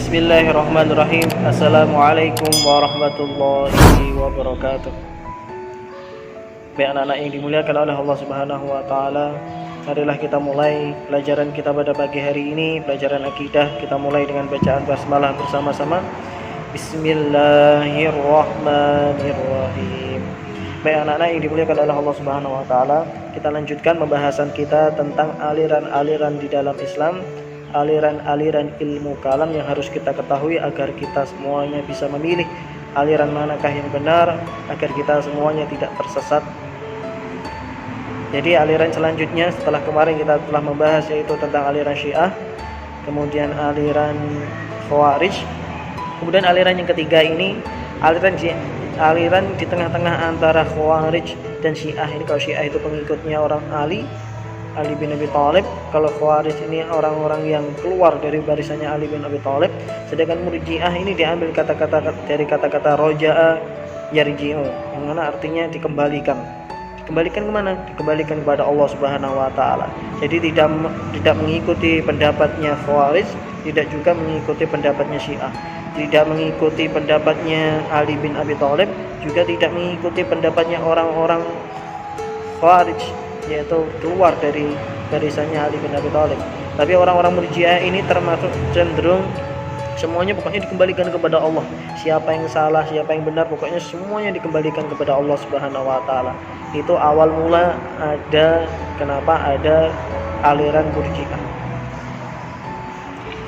Bismillahirrahmanirrahim. Assalamualaikum warahmatullahi wabarakatuh. Baik anak-anak yang dimuliakan oleh Allah Subhanahu wa taala, marilah kita mulai pelajaran kita pada pagi hari ini, pelajaran akidah. Kita mulai dengan bacaan basmalah bersama-sama. Bismillahirrahmanirrahim. Baik anak-anak yang dimuliakan oleh Allah Subhanahu wa taala, kita lanjutkan pembahasan kita tentang aliran-aliran di dalam Islam, aliran-aliran ilmu kalam yang harus kita ketahui agar kita semuanya bisa memilih aliran manakah yang benar, agar kita semuanya tidak tersesat. Jadi aliran selanjutnya setelah kemarin kita telah membahas yaitu tentang aliran Syiah, kemudian aliran Khawarij, kemudian aliran yang ketiga ini aliran di tengah-tengah antara Khawarij dan Syiah. Ini kalau Syiah itu pengikutnya orang Ali bin Abi Thalib, kalau Khawarij ini orang-orang yang keluar dari barisannya Ali bin Abi Thalib. Sedangkan Murji'ah ini diambil kata-kata dari kata-kata roja'a yarji'u, yang mana artinya dikembalikan. Dikembalikan kemana? Dikembalikan kepada Allah Subhanahu wa taala. Jadi tidak mengikuti pendapatnya Khawarij, tidak juga mengikuti pendapatnya Syiah, tidak mengikuti pendapatnya Ali bin Abi Thalib, juga tidak mengikuti pendapatnya orang-orang Khawarij, yaitu keluar dari barisannya Ali bin Abi Thalib. Tapi orang-orang Murji'ah ini termasuk cenderung semuanya pokoknya dikembalikan kepada Allah. Siapa yang salah, siapa yang benar, pokoknya semuanya dikembalikan kepada Allah Subhanahu wa taala. Itu awal mula kenapa ada aliran Murji'ah.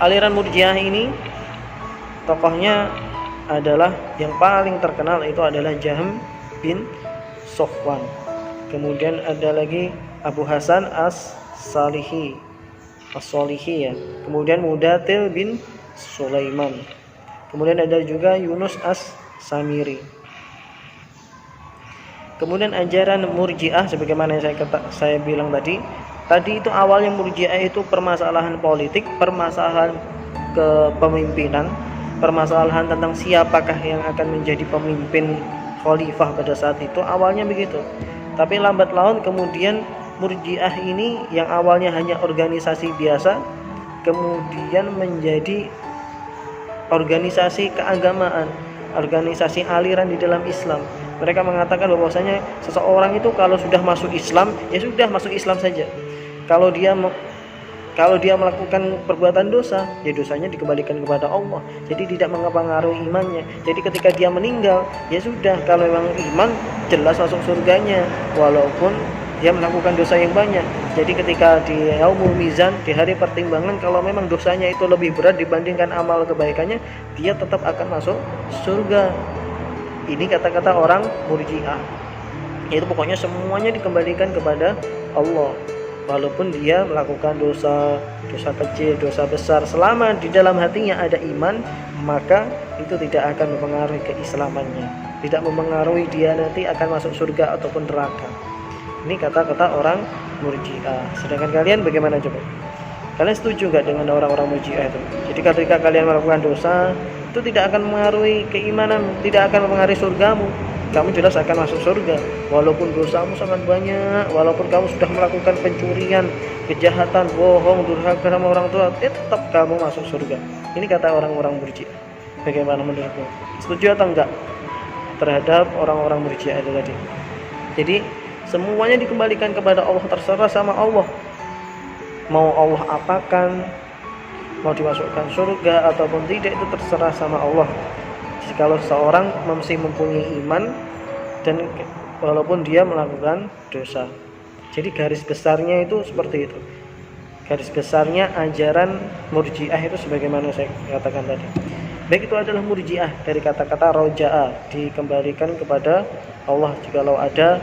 Aliran Murji'ah ini tokohnya adalah yang paling terkenal itu adalah Jahm bin Safwan. Kemudian ada lagi Abu Hasan As-Salihi ya. Kemudian Mudatil bin Sulaiman. Kemudian ada juga Yunus As-Samiri. Kemudian ajaran Murji'ah sebagaimana yang saya bilang tadi itu awalnya Murji'ah itu permasalahan politik, permasalahan kepemimpinan, permasalahan tentang siapakah yang akan menjadi pemimpin khalifah pada saat itu. Awalnya begitu. Tapi lambat laun kemudian Murji'ah ini yang awalnya hanya organisasi biasa kemudian menjadi organisasi keagamaan, organisasi aliran di dalam Islam. Mereka mengatakan bahwasanya seseorang itu kalau sudah masuk Islam, ya sudah masuk Islam saja. Kalau dia melakukan perbuatan dosa, ya dosanya dikembalikan kepada Allah. Jadi tidak mempengaruhi imannya. Jadi ketika dia meninggal, ya sudah, kalau memang iman jelas masuk surganya walaupun dia melakukan dosa yang banyak. Jadi ketika di yaumul mizan, di hari pertimbangan, kalau memang dosanya itu lebih berat dibandingkan amal kebaikannya, dia tetap akan masuk surga. Ini kata-kata orang Murji'ah. Itu pokoknya semuanya dikembalikan kepada Allah. Walaupun dia melakukan dosa kecil, dosa besar, selama di dalam hatinya ada iman, maka itu tidak akan mempengaruhi keislamannya, tidak mempengaruhi dia nanti akan masuk surga ataupun neraka. Ini kata-kata orang Murji'ah. Sedangkan kalian bagaimana coba? Kalian setuju nggak dengan orang-orang Murji'ah itu? Jadi ketika kalian melakukan dosa, itu tidak akan mempengaruhi keimanan, tidak akan mempengaruhi surgamu. Kamu jelas akan masuk surga walaupun dosamu sangat banyak, walaupun kamu sudah melakukan pencurian, kejahatan, bohong, durhaka sama orang tua, tetap kamu masuk surga. Ini kata orang-orang Murji'ah. Bagaimana menurutmu? Setuju atau enggak terhadap orang-orang Murji'ah itu tadi? Jadi semuanya dikembalikan kepada Allah, terserah sama Allah. Mau Allah apakan, mau dimasukkan surga ataupun tidak, itu terserah sama Allah. Kalau seorang masih mempunyai iman dan walaupun dia melakukan dosa. Jadi garis besarnya itu seperti itu. Garis besarnya ajaran Murji'ah itu sebagaimana saya katakan tadi. Baik, itu adalah Murji'ah dari kata-kata roja'a, dikembalikan kepada Allah jikalau ada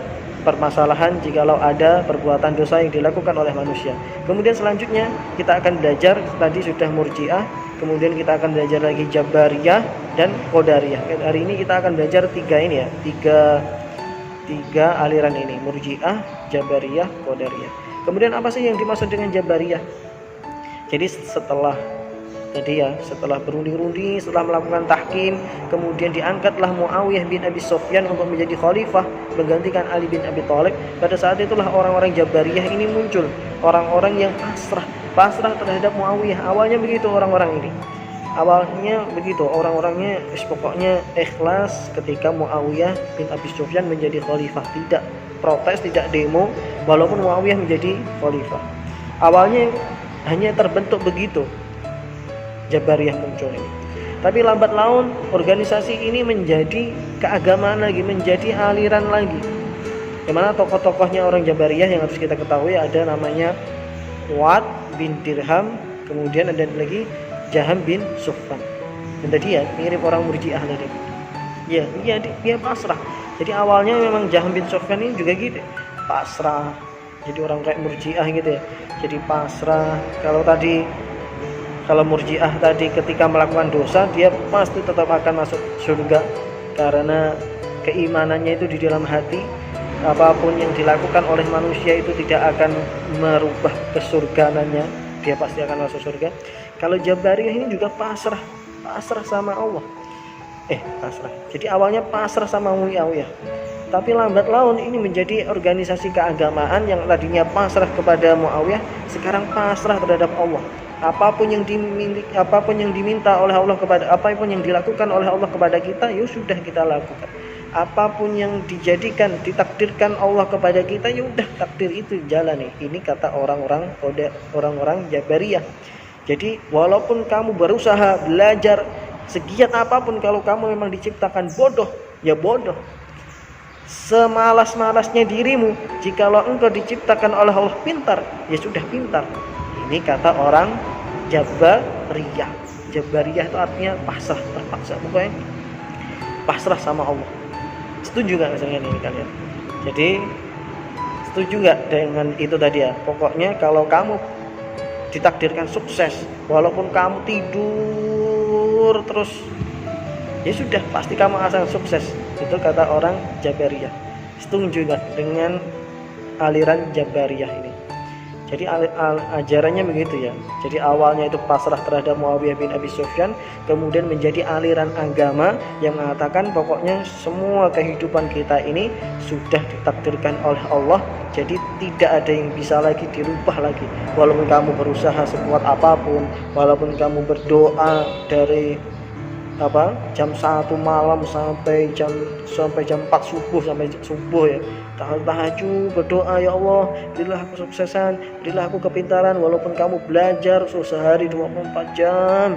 permasalahan, jikalau ada perbuatan dosa yang dilakukan oleh manusia. Kemudian selanjutnya kita akan belajar, tadi sudah Murji'ah, kemudian kita akan belajar lagi Jabariyah dan Qadariyah. Hari ini kita akan belajar tiga aliran ini, Murji'ah, Jabariyah, Qadariyah. Kemudian apa sih yang dimaksud dengan Jabariyah? Jadi setelah berunding-runding, setelah melakukan tahkim, kemudian diangkatlah Muawiyah bin Abi Sufyan untuk menjadi khalifah menggantikan Ali bin Abi Thalib. Pada saat itulah orang-orang Jabariyah ini muncul, orang-orang yang pasrah terhadap Muawiyah. Awalnya begitu orang-orang ini. Awalnya begitu, orang-orangnya pokoknya ikhlas ketika Muawiyah bin Abi Sufyan menjadi khalifah, tidak protes, tidak demo walaupun Muawiyah menjadi khalifah. Awalnya hanya terbentuk begitu Jabariyah muncul ini. Tapi lambat laun organisasi ini menjadi keagamaan lagi, menjadi aliran lagi. Dimana tokoh-tokohnya orang Jabariyah yang harus kita ketahui ada namanya Wad bin Dirham, kemudian ada lagi Jaham bin Sufyan. Dan tadi ya mirip orang Murji'ah tadi. Ya, dia pasrah. Jadi awalnya memang Jaham bin Sufyan ini juga gitu, pasrah. Jadi orang kayak Murji'ah gitu ya. Jadi pasrah. Kalau Murji'ah tadi ketika melakukan dosa dia pasti tetap akan masuk surga karena keimanannya itu di dalam hati. Apapun yang dilakukan oleh manusia itu tidak akan merubah kesurgaannya, dia pasti akan masuk surga. Kalau Jabariyah ini juga pasrah sama Allah. Pasrah. Jadi awalnya pasrah sama Muawiyah. Tapi lambat laun ini menjadi organisasi keagamaan yang tadinya pasrah kepada Muawiyah, sekarang pasrah terhadap Allah. Apapun yang diminta oleh Allah apapun yang dilakukan oleh Allah kepada kita, ya sudah kita lakukan. Apapun yang ditakdirkan Allah kepada kita, ya udah takdir itu jalani. Ini kata orang-orang Jabariyah. Jadi walaupun kamu berusaha belajar segiat apapun, kalau kamu memang diciptakan bodoh, ya bodoh. Semalas-malasnya dirimu, jikalau engkau diciptakan oleh Allah pintar, ya sudah pintar. Ini kata orang Jabariyah. Jabariyah itu artinya pasrah, terpaksa, pokoknya pasrah sama Allah. Setuju gak misalnya ini kalian? Jadi setuju gak dengan itu tadi ya? Pokoknya kalau kamu ditakdirkan sukses, walaupun kamu tidur terus, ya sudah pasti kamu akan sukses. Itu kata orang Jabariyah. Setuju gak dengan aliran Jabariyah ini? Jadi ajarannya begitu ya. Jadi awalnya itu pasrah terhadap Muawiyah bin Abi Sufyan, kemudian menjadi aliran agama yang mengatakan pokoknya semua kehidupan kita ini sudah ditakdirkan oleh Allah. Jadi tidak ada yang bisa lagi dirubah lagi. Walaupun kamu berusaha sekuat apapun, walaupun kamu berdoa dari jam 1 malam sampai jam 4 subuh, sampai subuh ya, tahajud berdoa, ya Allah berilah aku kesuksesan, berilah aku kepintaran, walaupun kamu belajar sehari 24 jam.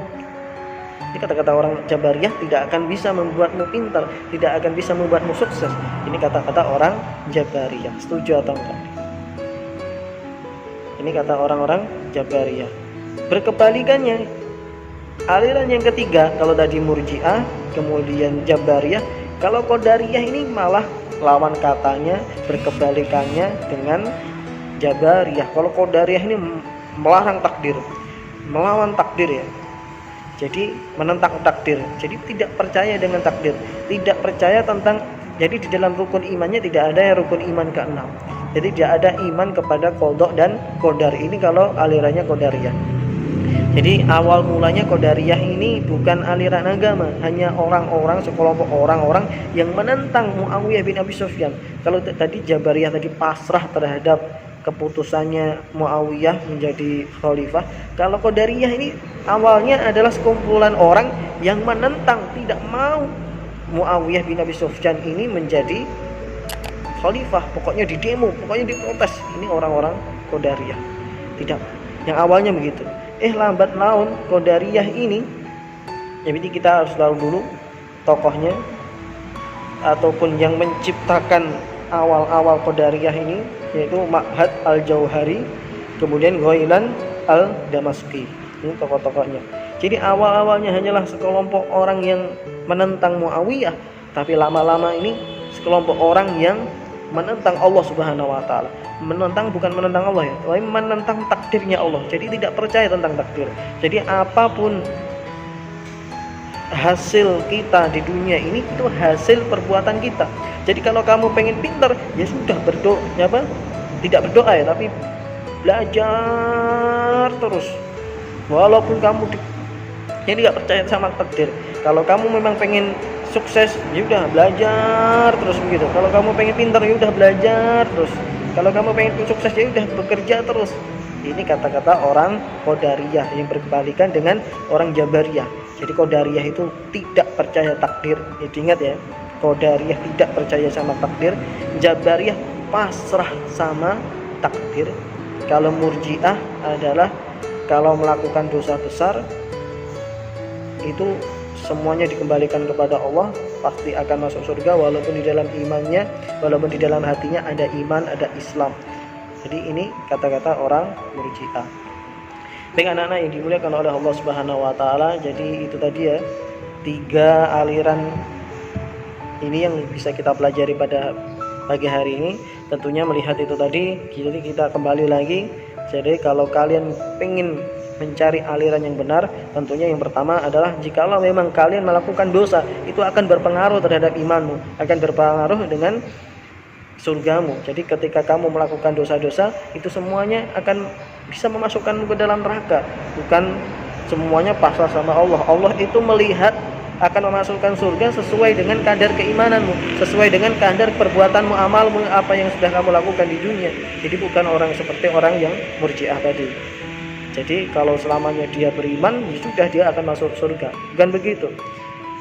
Ini kata-kata orang Jabariyah tidak akan bisa membuatmu pintar, tidak akan bisa membuatmu sukses. Ini kata-kata orang Jabariyah. Setuju atau enggak? Ini kata orang-orang Jabariyah. Berkebalikannya, aliran yang ketiga, kalau tadi Murji'ah, kemudian Jabariyah, kalau Qadariyah ini malah lawan katanya, berkebalikannya dengan Jabariyah. Kalau Qadariyah ini melarang takdir, melawan takdir ya. Jadi menentang takdir. Jadi tidak percaya dengan takdir, tidak percaya tentang. Jadi di dalam rukun imannya tidak ada yang rukun iman ke-6. Jadi tidak ada iman kepada qada dan qadar. Ini kalau alirannya Qadariyah. Jadi awal mulanya Qadariyah ini bukan aliran agama, hanya sekelompok orang-orang yang menentang Muawiyah bin Abi Sufyan. Kalau tadi Jabariyah tadi pasrah terhadap keputusannya Muawiyah menjadi khalifah, kalau Qadariyah ini awalnya adalah sekumpulan orang yang menentang, tidak mau Muawiyah bin Abi Sufyan ini menjadi khalifah. Pokoknya di demo, pokoknya diprotes. Ini orang-orang Qadariyah. Tidak, yang awalnya begitu. Lambat laun Qadariyah ini, jadi kita harus tahu dulu tokohnya ataupun yang menciptakan awal-awal Qadariyah ini, yaitu Ma'had al-Jauhari, kemudian Ghailan al-Damaski. Ini tokoh-tokohnya. Jadi awal-awalnya hanyalah sekelompok orang yang menentang Muawiyah, tapi lama-lama ini sekelompok orang yang menentang Allah Subhanahu wa taala. Menentang bukan menentang Allah ya, tapi menentang takdirnya Allah. Jadi tidak percaya tentang takdir. Jadi apapun hasil kita di dunia ini itu hasil perbuatan kita. Jadi kalau kamu pengen pintar, ya sudah berdoa, tidak berdoa ya, tapi belajar terus. Walaupun kamu jadi nggak percaya sama takdir. Kalau kamu memang pengen sukses, ya udah belajar terus begitu. Kalau kamu pengen pintar, ya udah belajar terus. Kalau kamu pengen sukses, ya udah bekerja terus. Ini kata-kata orang Qadariyah yang berkebalikan dengan orang Jabariyah. Jadi Qadariyah itu tidak percaya takdir. Jadi ingat ya, Qadariyah tidak percaya sama takdir, Jabariyah pasrah sama takdir. Kalau Murji'ah adalah kalau melakukan dosa besar itu semuanya dikembalikan kepada Allah, pasti akan masuk surga walaupun di dalam imannya, walaupun di dalam hatinya ada iman, ada Islam. Jadi ini kata-kata orang Murji'ah. Baik anak-anak yang dimuliakan oleh Allah Subhanahu wa taala, jadi itu tadi ya 3 aliran ini yang bisa kita pelajari pada pagi hari ini. Tentunya melihat itu tadi, jadi kita kembali lagi. Jadi kalau kalian pengen mencari aliran yang benar, tentunya yang pertama adalah jikalau memang kalian melakukan dosa, itu akan berpengaruh terhadap imanmu, akan berpengaruh dengan surgamu. Jadi ketika kamu melakukan dosa-dosa, itu semuanya akan bisa memasukkanmu ke dalam neraka. Bukan semuanya pasrah sama Allah. Allah itu melihat akan memasukkan surga sesuai dengan kadar keimananmu, sesuai dengan kadar perbuatanmu, amalmu, apa yang sudah kamu lakukan di dunia. Jadi bukan orang seperti orang yang Murji'ah tadi. Jadi kalau selamanya dia beriman, ya sudah dia akan masuk surga. Bukan begitu.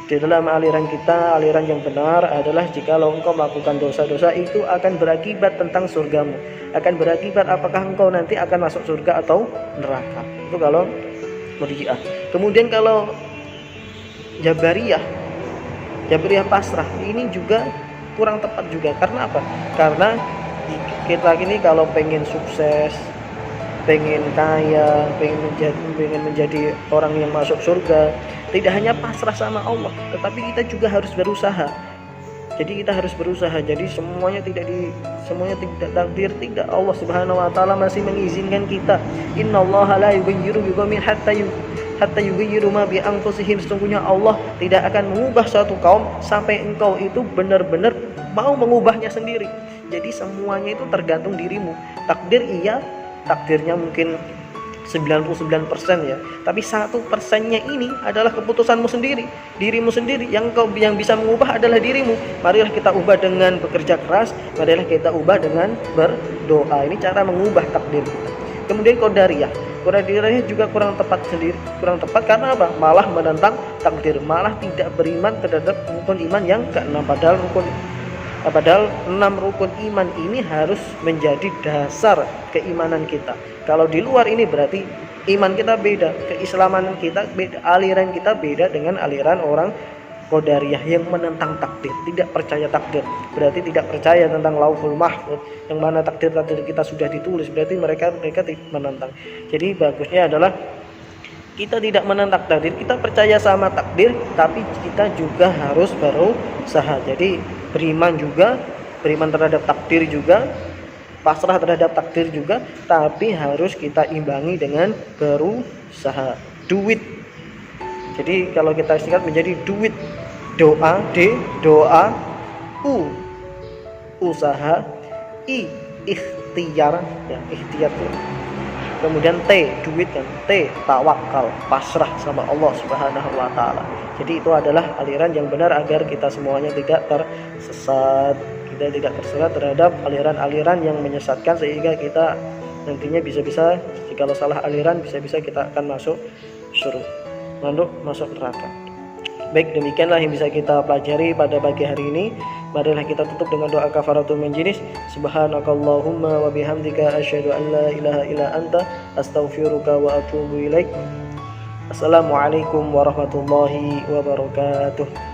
Di dalam aliran kita, aliran yang benar adalah jikalau engkau melakukan dosa-dosa itu akan berakibat tentang surgamu, akan berakibat apakah engkau nanti akan masuk surga atau neraka. Itu kalau Murji'ah. Kemudian kalau Jabariyah pasrah, ini juga kurang tepat juga. Karena apa? Karena kita ini kalau pengen sukses, pengen kaya, pengen menjadi orang yang masuk surga, tidak hanya pasrah sama Allah, tetapi kita juga harus berusaha. Jadi kita harus berusaha. Jadi semuanya tidak takdir, tidak. Allah Subhanahu wa taala masih mengizinkan kita. Innallaha la yughayyiru biqaumin hatta yughayyiru ma bi anfusihim. Sesungguhnya Allah tidak akan mengubah suatu kaum sampai engkau itu benar-benar mau mengubahnya sendiri. Jadi semuanya itu tergantung dirimu. Takdir iya, takdirnya mungkin 99% ya, tapi 1%-nya ini adalah keputusanmu sendiri, dirimu sendiri. Yang bisa mengubah adalah dirimu. Marilah kita ubah dengan bekerja keras, marilah kita ubah dengan berdoa. Ini cara mengubah takdir kita. Kemudian Qadariyah juga kurang tepat karena apa? Malah menentang takdir, malah tidak beriman terhadap rukun iman yang ke-6. Padahal 6 rukun iman ini harus menjadi dasar keimanan kita. Kalau di luar ini berarti iman kita beda, keislaman kita beda, aliran kita beda dengan aliran orang Qadariyah yang menentang takdir, tidak percaya takdir. Berarti tidak percaya tentang Lauhul Mahfuz, yang mana takdir kita sudah ditulis. Berarti mereka menentang. Jadi bagusnya adalah kita tidak menentang takdir, kita percaya sama takdir, tapi kita juga harus berusaha. Jadi beriman terhadap takdir juga, pasrah terhadap takdir juga, tapi harus kita imbangi dengan berusaha. Duit. Jadi kalau kita singkat menjadi duit. Doa, doa, usaha, ikhtiar, ya ikhtiar tuh. Kemudian duit kan, tawakal, pasrah sama Allah Subhanahu wa taala. Jadi itu adalah aliran yang benar agar kita semuanya tidak tersesat, kita tidak tersesat terhadap aliran-aliran yang menyesatkan, sehingga kita nantinya bisa-bisa jikalau salah aliran bisa-bisa kita akan masuk neraka. Baik, demikianlah yang bisa kita pelajari pada pagi hari ini. Marilah kita tutup dengan doa kafaratul majlis. Subhanakallahumma wa bihamdika asyhadu an la ilaha illa anta astaghfiruka wa atubu ilaik. Assalamualaikum warahmatullahi wabarakatuh.